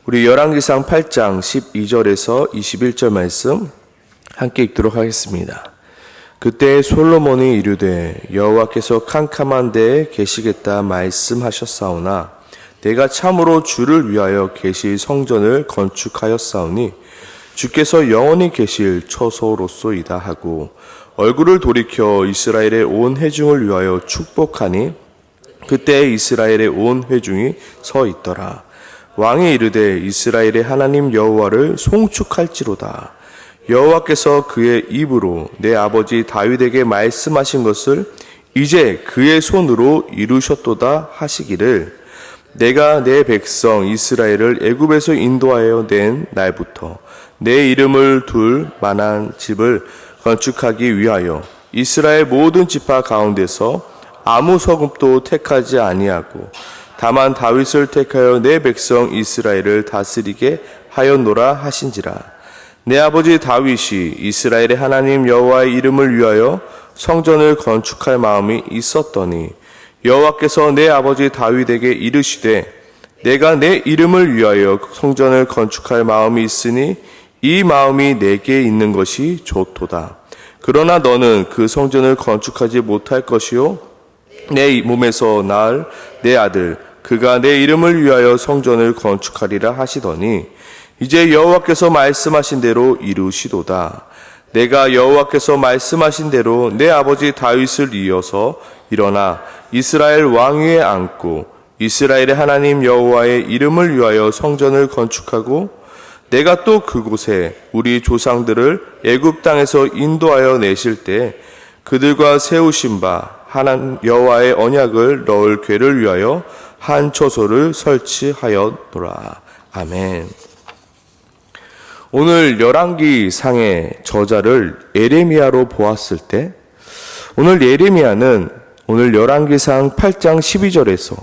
우리 열왕기상 8장 12절에서 21절 말씀 함께 읽도록 하겠습니다. 그때 솔로몬이 이르되 여호와께서 캄캄한 데에 계시겠다 말씀하셨사오나 내가 참으로 주를 위하여 계실 성전을 건축하였사오니 주께서 영원히 계실 처소로소이다 하고 얼굴을 돌이켜 이스라엘의 온 회중을 위하여 축복하니 그때 이스라엘의 온 회중이 서 있더라. 왕이 이르되 이스라엘의 하나님 여호와를 송축할지로다. 여호와께서 그의 입으로 내 아버지 다윗에게 말씀하신 것을 이제 그의 손으로 이루셨도다 하시기를 내가 내 백성 이스라엘을 애굽에서 인도하여 낸 날부터 내 이름을 둘 만한 집을 건축하기 위하여 이스라엘 모든 지파 가운데서 아무 서금도 택하지 아니하고 다만 다윗을 택하여 내 백성 이스라엘을 다스리게 하였노라 하신지라. 내 아버지 다윗이 이스라엘의 하나님 여호와의 이름을 위하여 성전을 건축할 마음이 있었더니 여호와께서 내 아버지 다윗에게 이르시되 내가 내 이름을 위하여 성전을 건축할 마음이 있으니 이 마음이 내게 있는 것이 좋도다. 그러나 너는 그 성전을 건축하지 못할 것이요 내 몸에서 낳을 내 아들 그가 내 이름을 위하여 성전을 건축하리라 하시더니 이제 여호와께서 말씀하신 대로 이루시도다. 내가 여호와께서 말씀하신 대로 내 아버지 다윗을 이어서 일어나 이스라엘 왕위에 앉고 이스라엘의 하나님 여호와의 이름을 위하여 성전을 건축하고 내가 또 그곳에 우리 조상들을 애굽 땅에서 인도하여 내실 때 그들과 세우신 바 하나님 여호와의 언약을 넣을 궤를 위하여 한 처소를 설치하였노라. 아멘. 오늘 열왕기 상의 저자를 예레미야로 보았을 때 오늘 예레미야는 오늘 열왕기상 8장 12절에서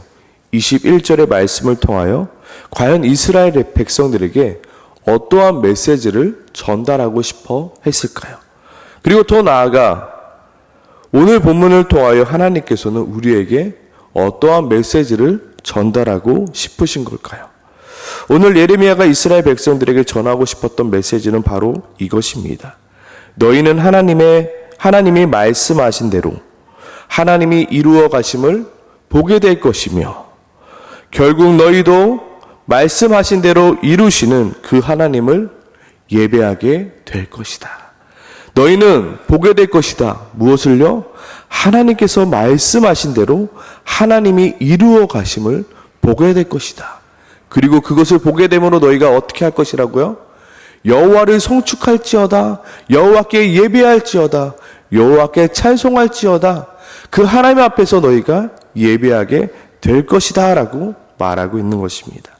21절의 말씀을 통하여 과연 이스라엘의 백성들에게 어떠한 메시지를 전달하고 싶어 했을까요? 그리고 더 나아가 오늘 본문을 통하여 하나님께서는 우리에게 어떠한 메시지를 전달하고 싶으신 걸까요? 오늘 예레미야가 이스라엘 백성들에게 전하고 싶었던 메시지는 바로 이것입니다. 너희는 하나님이 말씀하신 대로 하나님이 이루어 가심을 보게 될 것이며 결국 너희도 말씀하신 대로 이루시는 그 하나님을 예배하게 될 것이다. 너희는 보게 될 것이다. 무엇을요? 하나님께서 말씀하신 대로 하나님이 이루어 가심을 보게 될 것이다. 그리고 그것을 보게 되므로 너희가 어떻게 할 것이라고요? 여호와를 송축할지어다. 여호와께 예배할지어다. 여호와께 찬송할지어다. 그 하나님 앞에서 너희가 예배하게 될 것이다 라고 말하고 있는 것입니다.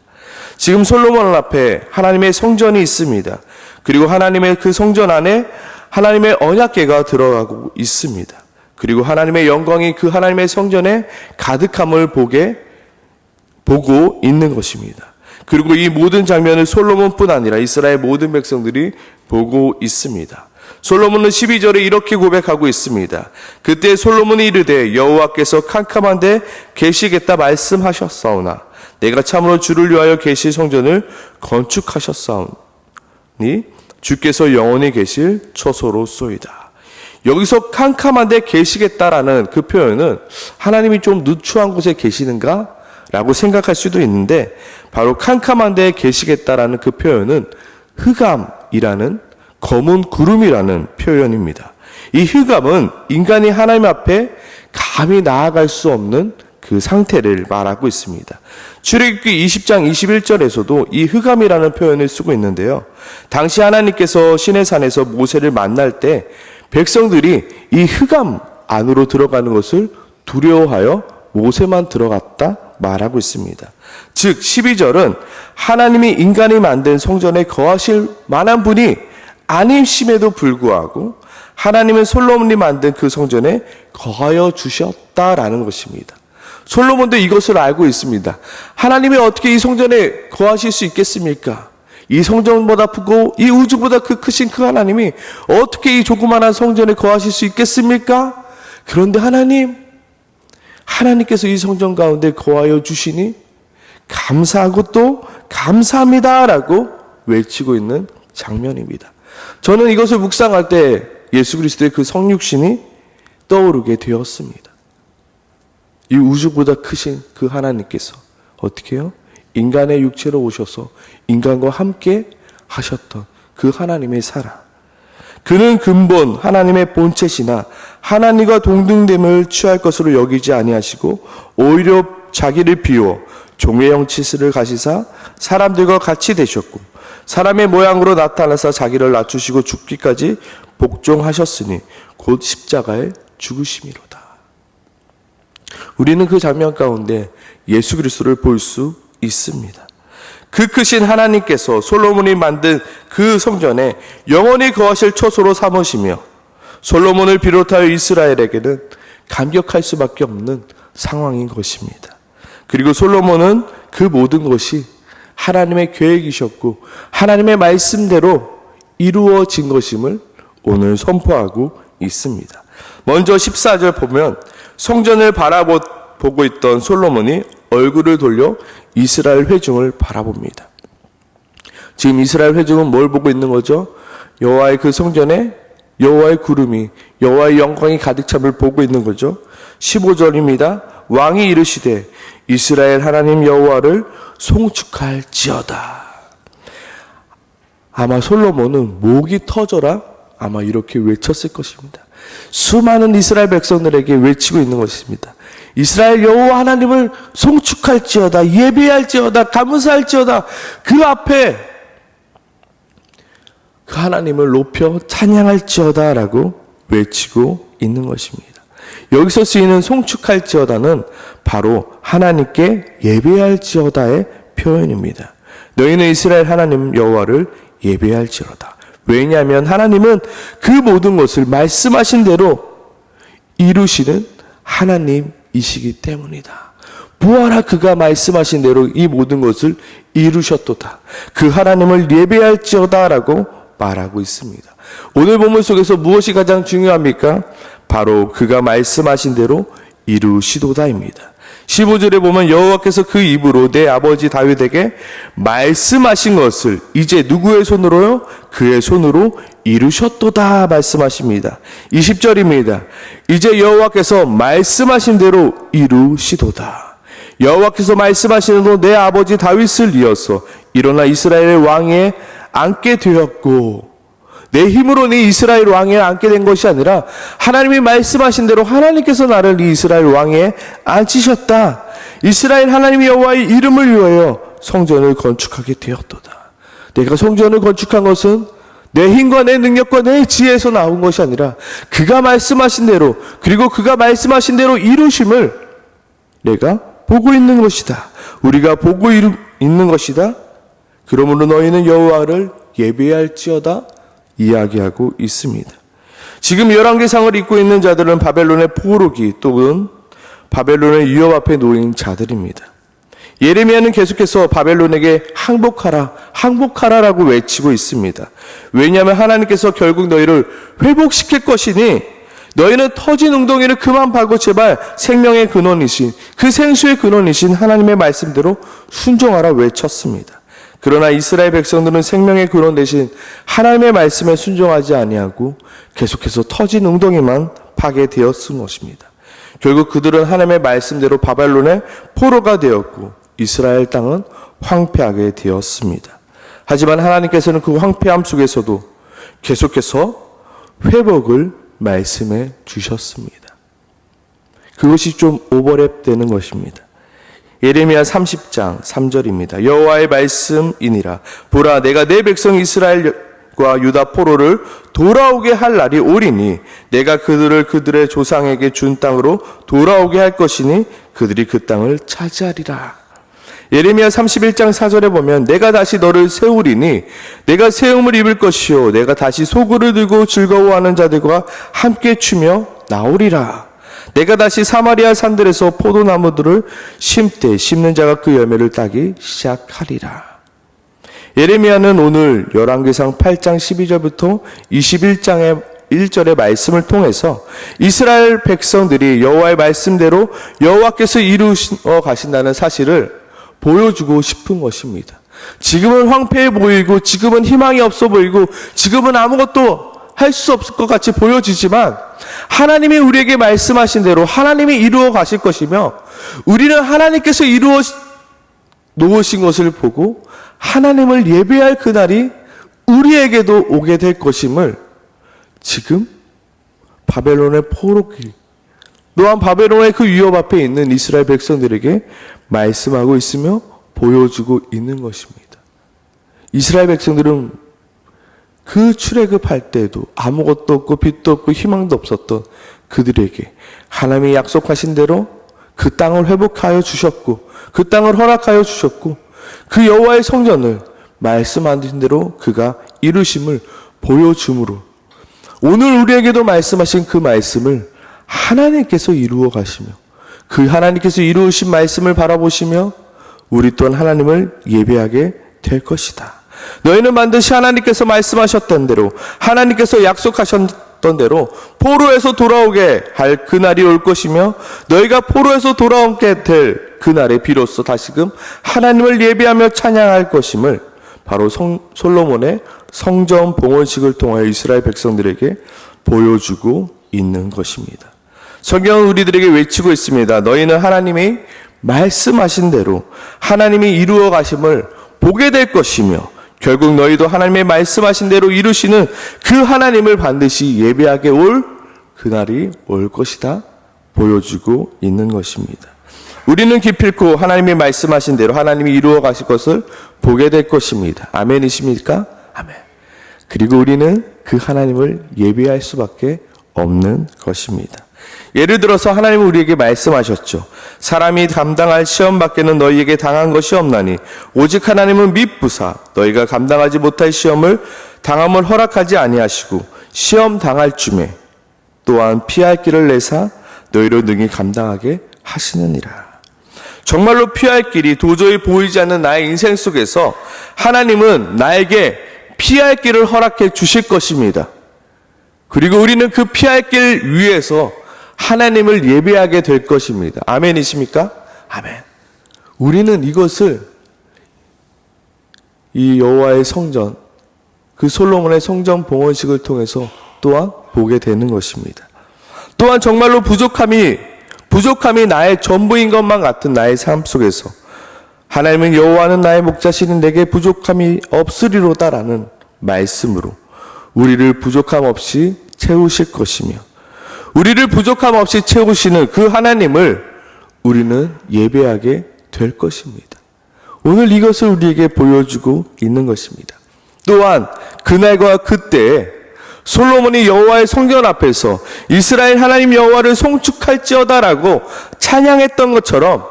지금 솔로몬 앞에 하나님의 성전이 있습니다. 그리고 하나님의 그 성전 안에 하나님의 언약궤가 들어가고 있습니다. 그리고 하나님의 영광이 그 하나님의 성전에 가득함을 보고 있는 것입니다. 그리고 이 모든 장면을 솔로몬뿐 아니라 이스라엘 모든 백성들이 보고 있습니다. 솔로몬은 12절에 이렇게 고백하고 있습니다. 그때 솔로몬이 이르되 여호와께서 캄캄한 데 계시겠다 말씀하셨사오나 내가 참으로 주를 위하여 계실 성전을 건축하셨사오니 주께서 영원히 계실 처소로소이다. 여기서 캄캄한 데 계시겠다라는 그 표현은 하나님이 좀 누추한 곳에 계시는가? 라고 생각할 수도 있는데 바로 캄캄한 데에 계시겠다라는 그 표현은 흑암이라는 검은 구름이라는 표현입니다. 이 흑암은 인간이 하나님 앞에 감히 나아갈 수 없는 그 상태를 말하고 있습니다. 출애굽기 20장 21절에서도 이 흑암이라는 표현을 쓰고 있는데요. 당시 하나님께서 시내산에서 모세를 만날 때 백성들이 이 흑암 안으로 들어가는 것을 두려워하여 모세만 들어갔다 말하고 있습니다. 즉 12절은 하나님이 인간이 만든 성전에 거하실 만한 분이 아니심에도 불구하고 하나님은 솔로몬이 만든 그 성전에 거하여 주셨다라는 것입니다. 솔로몬도 이것을 알고 있습니다. 하나님이 어떻게 이 성전에 거하실 수 있겠습니까? 이 성전보다 크고 이 우주보다 크신 그 하나님이 어떻게 이 조그마한 성전에 거하실 수 있겠습니까? 그런데 하나님께서 이 성전 가운데 거하여 주시니 감사하고 또 감사합니다라고 외치고 있는 장면입니다. 저는 이것을 묵상할 때 예수 그리스도의 그 성육신이 떠오르게 되었습니다. 이 우주보다 크신 그 하나님께서 어떻게 해요? 인간의 육체로 오셔서 인간과 함께 하셨던 그 하나님의 사랑. 그는 근본 하나님의 본체시나 하나님과 동등됨을 취할 것으로 여기지 아니하시고 오히려 자기를 비워 종의 형체를 가지사 사람들과 같이 되셨고 사람의 모양으로 나타나사 자기를 낮추시고 죽기까지 복종하셨으니 곧 십자가에 죽으심이로다. 우리는 그 장면 가운데 예수 그리스도를 볼 수 있습니다. 그 크신 하나님께서 솔로몬이 만든 그 성전에 영원히 거하실 처소로 삼으시며 솔로몬을 비롯하여 이스라엘에게는 감격할 수밖에 없는 상황인 것입니다. 그리고 솔로몬은 그 모든 것이 하나님의 계획이셨고 하나님의 말씀대로 이루어진 것임을 오늘 선포하고 있습니다. 먼저 14절 보면 성전을 바라보고 있던 솔로몬이 얼굴을 돌려 이스라엘 회중을 바라봅니다. 지금 이스라엘 회중은 뭘 보고 있는 거죠? 여호와의 그 성전에 여호와의 구름이 여호와의 영광이 가득 참을 보고 있는 거죠. 15절입니다. 왕이 이르시되 이스라엘 하나님 여호와를 송축할지어다. 아마 솔로몬은 목이 터져라 아마 이렇게 외쳤을 것입니다. 수많은 이스라엘 백성들에게 외치고 있는 것입니다. 이스라엘 여호와 하나님을 송축할지어다, 예배할지어다, 감사할지어다. 그 앞에 그 하나님을 높여 찬양할지어다라고 외치고 있는 것입니다. 여기서 쓰이는 송축할지어다는 바로 하나님께 예배할지어다의 표현입니다. 너희는 이스라엘 하나님 여호와를 예배할지어다. 왜냐하면 하나님은 그 모든 것을 말씀하신 대로 이루시는 하나님이시기 때문이다. 보아라, 그가 말씀하신 대로 이 모든 것을 이루셨도다. 그 하나님을 예배할지어다라고 말하고 있습니다. 오늘 본문 속에서 무엇이 가장 중요합니까? 바로 그가 말씀하신 대로 이루시도다입니다. 15절에 보면 여호와께서 그 입으로 내 아버지 다윗에게 말씀하신 것을 이제 누구의 손으로요? 그의 손으로 이루셨도다 말씀하십니다. 20절입니다. 이제 여호와께서 말씀하신 대로 이루시도다. 여호와께서 말씀하신 대로 내 아버지 다윗을 이어서 일어나 이스라엘의 왕위에 앉게 되었고, 내 힘으로 네 이스라엘 왕위에 앉게 된 것이 아니라 하나님이 말씀하신 대로 하나님께서 나를 이 이스라엘 왕위에 앉히셨다. 이스라엘 하나님 여호와의 이름을 위하여 성전을 건축하게 되었도다. 내가 성전을 건축한 것은 내 힘과 내 능력과 내 지혜에서 나온 것이 아니라 그가 말씀하신 대로, 그리고 그가 말씀하신 대로 이루심을 내가 보고 있는 것이다. 우리가 보고 있는 것이다. 그러므로 너희는 여호와를 예배할지어다 이야기하고 있습니다. 지금 11개상을 입고 있는 자들은 바벨론의 포로기 또는 바벨론의 위협 앞에 놓인 자들입니다. 예레미야는 계속해서 바벨론에게 항복하라, 항복하라라고 외치고 있습니다. 왜냐하면 하나님께서 결국 너희를 회복시킬 것이니 너희는 터진 웅덩이를 그만 파고 제발 생명의 근원이신, 그 생수의 근원이신 하나님의 말씀대로 순종하라 외쳤습니다. 그러나 이스라엘 백성들은 생명의 근원 대신 하나님의 말씀에 순종하지 아니하고 계속해서 터진 웅덩이만 파게 되었은 것입니다. 결국 그들은 하나님의 말씀대로 바벨론의 포로가 되었고 이스라엘 땅은 황폐하게 되었습니다. 하지만 하나님께서는 그 황폐함 속에서도 계속해서 회복을 말씀해 주셨습니다. 그것이 좀 오버랩되는 것입니다. 예레미야 30장 3절입니다. 여호와의 말씀이니라. 보라, 내가 내 백성 이스라엘과 유다 포로를 돌아오게 할 날이 오리니 내가 그들을 그들의 조상에게 준 땅으로 돌아오게 할 것이니 그들이 그 땅을 차지하리라. 예레미야 31장 4절에 보면 내가 다시 너를 세우리니 내가 세움을 입을 것이요 내가 다시 소구를 들고 즐거워하는 자들과 함께 추며 나오리라. 내가 다시 사마리아 산들에서 포도나무들을 심되 심는 자가 그 열매를 따기 시작하리라. 예레미야는 오늘 열왕기상 8장 12절부터 21장의 1절의 말씀을 통해서 이스라엘 백성들이 여호와의 말씀대로 여호와께서 이루어 가신다는 사실을 보여주고 싶은 것입니다. 지금은 황폐해 보이고, 지금은 희망이 없어 보이고, 지금은 아무것도 할 수 없을 것 같이 보여지지만, 하나님이 우리에게 말씀하신 대로 하나님이 이루어 가실 것이며, 우리는 하나님께서 이루어 놓으신 것을 보고 하나님을 예배할 그날이 우리에게도 오게 될 것임을 지금 바벨론의 포로기, 또한 바벨론의 그 위협 앞에 있는 이스라엘 백성들에게 말씀하고 있으며 보여주고 있는 것입니다. 이스라엘 백성들은 그 출애굽할 때에도 아무것도 없고 빛도 없고 희망도 없었던 그들에게 하나님이 약속하신 대로 그 땅을 회복하여 주셨고, 그 땅을 허락하여 주셨고, 그 여호와의 성전을 말씀하신 대로 그가 이루심을 보여줌으로 오늘 우리에게도 말씀하신 그 말씀을 하나님께서 이루어 가시며, 그 하나님께서 이루으신 말씀을 바라보시며 우리 또한 하나님을 예배하게 될 것이다. 너희는 반드시 하나님께서 말씀하셨던 대로, 하나님께서 약속하셨던 대로 포로에서 돌아오게 할 그날이 올 것이며, 너희가 포로에서 돌아오게 될 그날에 비로소 다시금 하나님을 예배하며 찬양할 것임을 바로 솔로몬의 성전 봉헌식을 통하여 이스라엘 백성들에게 보여주고 있는 것입니다. 성경은 우리들에게 외치고 있습니다. 너희는 하나님이 말씀하신 대로 하나님이 이루어 가심을 보게 될 것이며, 결국 너희도 하나님의 말씀하신 대로 이루시는 그 하나님을 반드시 예배하게 올 그날이 올 것이다 보여주고 있는 것입니다. 우리는 기필코 하나님이 말씀하신 대로 하나님이 이루어 가실 것을 보게 될 것입니다. 아멘이십니까? 아멘. 그리고 우리는 그 하나님을 예배할 수밖에 없는 것입니다. 예를 들어서 하나님은 우리에게 말씀하셨죠. 사람이 감당할 시험 밖에는 너희에게 당한 것이 없나니 오직 하나님은 미쁘사 너희가 감당하지 못할 시험을 당함을 허락하지 아니하시고 시험 당할 쯤에 또한 피할 길을 내사 너희로 능히 감당하게 하시느니라. 정말로 피할 길이 도저히 보이지 않는 나의 인생 속에서 하나님은 나에게 피할 길을 허락해 주실 것입니다. 그리고 우리는 그 피할 길 위에서 하나님을 예배하게 될 것입니다. 아멘이십니까? 아멘. 우리는 이것을 이 여호와의 성전, 그 솔로몬의 성전 봉헌식을 통해서 또한 보게 되는 것입니다. 또한 정말로 부족함이 나의 전부인 것만 같은 나의 삶 속에서 하나님은 여호와는 나의 목자시니 내게 부족함이 없으리로다라는 말씀으로 우리를 부족함 없이 채우실 것이며, 우리를 부족함 없이 채우시는 그 하나님을 우리는 예배하게 될 것입니다. 오늘 이것을 우리에게 보여주고 있는 것입니다. 또한 그날과 그때에 솔로몬이 여호와의 성전 앞에서 이스라엘 하나님 여호와를 송축할지어다라고 찬양했던 것처럼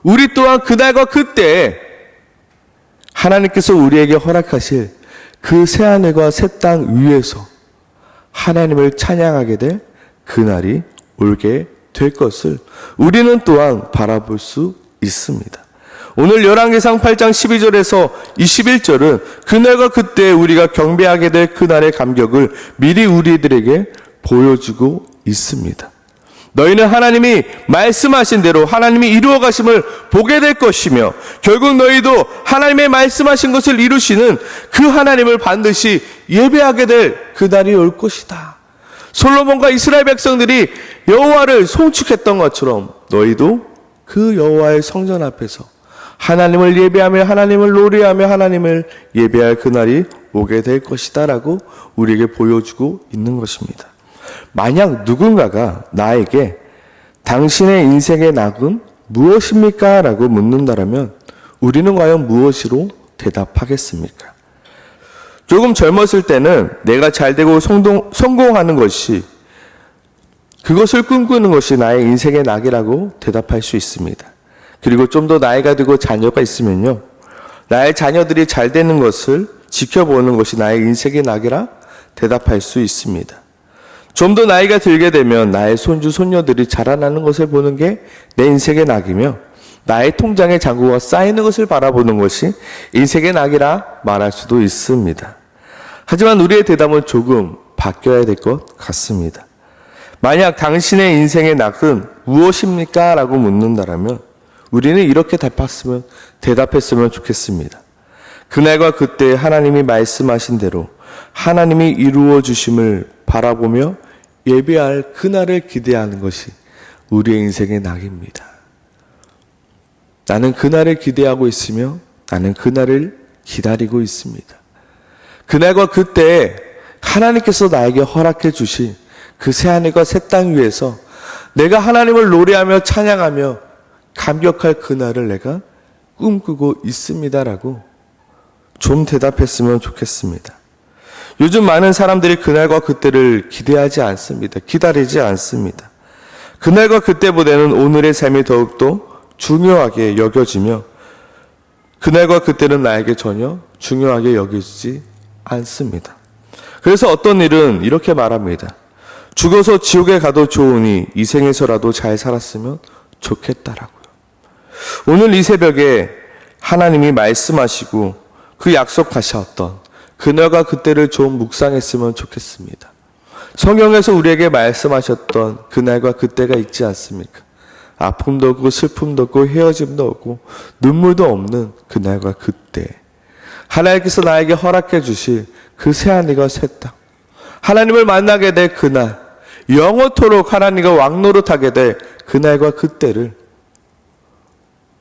우리 또한 그날과 그때에 하나님께서 우리에게 허락하실 그 새하늘과 새 땅 위에서 하나님을 찬양하게 될 그날이 올게 될 것을 우리는 또한 바라볼 수 있습니다. 오늘 열왕기상 8장 12절에서 21절은 그날과 그때 우리가 경배하게 될 그날의 감격을 미리 우리들에게 보여주고 있습니다. 너희는 하나님이 말씀하신 대로 하나님이 이루어 가심을 보게 될 것이며, 결국 너희도 하나님의 말씀하신 것을 이루시는 그 하나님을 반드시 예배하게 될 그날이 올 것이다. 솔로몬과 이스라엘 백성들이 여호와를 송축했던 것처럼 너희도 그 여호와의 성전 앞에서 하나님을 예배하며 하나님을 노래하며 하나님을 예배할 그날이 오게 될 것이다 라고 우리에게 보여주고 있는 것입니다. 만약 누군가가 나에게 당신의 인생의 낙은 무엇입니까? 라고 묻는다면 우리는 과연 무엇으로 대답하겠습니까? 조금 젊었을 때는 내가 잘되고 성공하는 것이, 그것을 꿈꾸는 것이 나의 인생의 낙이라고 대답할 수 있습니다. 그리고 좀 더 나이가 들고 자녀가 있으면요, 나의 자녀들이 잘 되는 것을 지켜보는 것이 나의 인생의 낙이라 대답할 수 있습니다. 좀 더 나이가 들게 되면 나의 손주, 손녀들이 자라나는 것을 보는 게 내 인생의 낙이며, 나의 통장에 잔고가 쌓이는 것을 바라보는 것이 인생의 낙이라 말할 수도 있습니다. 하지만 우리의 대답은 조금 바뀌어야 될 것 같습니다. 만약 당신의 인생의 낙은 무엇입니까? 라고 묻는다면 우리는 이렇게 대답했으면 좋겠습니다. 그날과 그때 하나님이 말씀하신 대로 하나님이 이루어 주심을 바라보며 예배할 그날을 기대하는 것이 우리의 인생의 낙입니다. 나는 그날을 기대하고 있으며 나는 그날을 기다리고 있습니다. 그날과 그때 하나님께서 나에게 허락해 주신 그 새하늘과 새 땅 위에서 내가 하나님을 노래하며 찬양하며 감격할 그날을 내가 꿈꾸고 있습니다라고 좀 대답했으면 좋겠습니다. 요즘 많은 사람들이 그날과 그때를 기대하지 않습니다. 기다리지 않습니다. 그날과 그때보다는 오늘의 삶이 더욱더 중요하게 여겨지며 그날과 그때는 나에게 전혀 중요하게 여겨지지 않습니다. 그래서 어떤 일은 이렇게 말합니다. 죽어서 지옥에 가도 좋으니 이 생에서라도 잘 살았으면 좋겠다라고요. 오늘 이 새벽에 하나님이 말씀하시고 그 약속하셨던 그날과 그때를 좀 묵상했으면 좋겠습니다. 성경에서 우리에게 말씀하셨던 그날과 그때가 있지 않습니까? 아픔도 없고 슬픔도 없고 헤어짐도 없고 눈물도 없는 그날과 그때, 하나님께서 나에게 허락해 주실 그 새하늘과 새 땅, 하나님을 만나게 될 그날, 영원토록 하나님과 왕노릇하게 될 그날과 그때를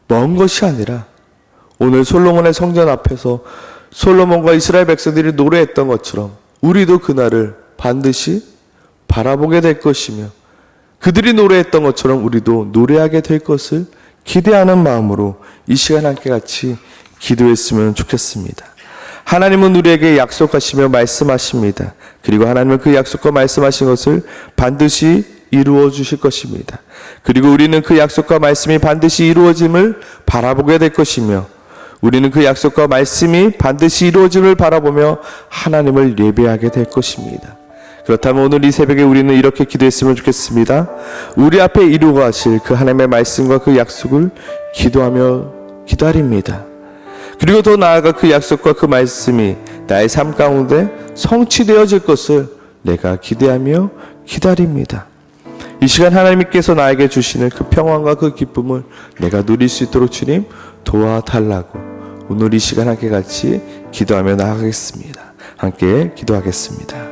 먼 것이 아니라 오늘 솔로몬의 성전 앞에서 솔로몬과 이스라엘 백성들이 노래했던 것처럼 우리도 그날을 반드시 바라보게 될 것이며 그들이 노래했던 것처럼 우리도 노래하게 될 것을 기대하는 마음으로 이 시간 함께 같이 기도했으면 좋겠습니다. 하나님은 우리에게 약속하시며 말씀하십니다. 그리고 하나님은 그 약속과 말씀하신 것을 반드시 이루어 주실 것입니다. 그리고 우리는 그 약속과 말씀이 반드시 이루어짐을 바라보게 될 것이며 우리는 그 약속과 말씀이 반드시 이루어짐을 바라보며 하나님을 예배하게 될 것입니다. 그렇다면 오늘 이 새벽에 우리는 이렇게 기도했으면 좋겠습니다. 우리 앞에 이루어 가실 그 하나님의 말씀과 그 약속을 기도하며 기다립니다. 그리고 더 나아가 그 약속과 그 말씀이 나의 삶 가운데 성취되어질 것을 내가 기대하며 기다립니다. 이 시간 하나님께서 나에게 주시는 그 평안과 그 기쁨을 내가 누릴 수 있도록 주님 도와달라고 오늘 이 시간 함께 같이 기도하며 나아가겠습니다. 함께 기도하겠습니다.